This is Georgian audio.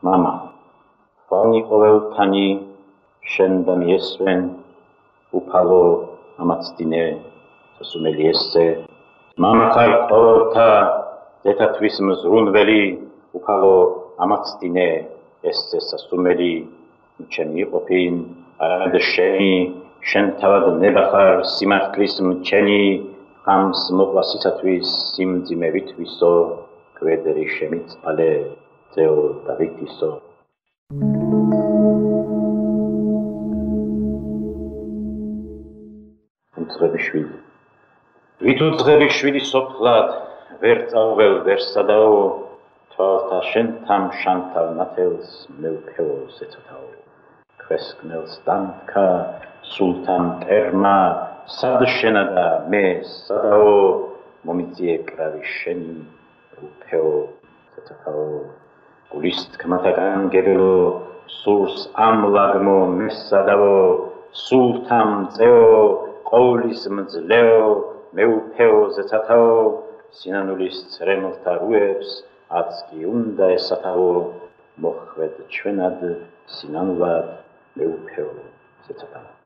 მამა ხვალნი ყოველთანი შენ და მიესვენ უფალო ამაცდინე სასუმელი ესწე მამა ხარ ყოველთა ზეთათვის მზრუნველი უფალო ამაცდინე ესწე სასუმელი ჩემი იყოფინ არამედ შენი შენ თავად ნება ხარ სიმართლის მჩენი ხამს მოყვა სიცათვის სიმძიმე ვითვისო კვედრი შემიწყალე ძეო დავითისო უძღებიშვილი ვით უძღებიშვილი სოფლად ვერ წაუღელ ვერ სადაო თვალთა შენთან შანთავ ნათელს მეუფეო ზეცათაო ქვესკნელს დამთქა სულთან ტერმა სად შენა და მე სადაო მომიწიე კრავი შენი უფეო ზეცათაო გულის თქმათა განგებელო სურს ამლაგმო მე სადაო სულთან წეო ყოვლის მძლეო მეუფეო ზეცათაო სინანულის წრემლთა რუებს აცკი უნდა ესათაო მოხვედ ჩვენად სინანულად მეუფეო ზეცათაო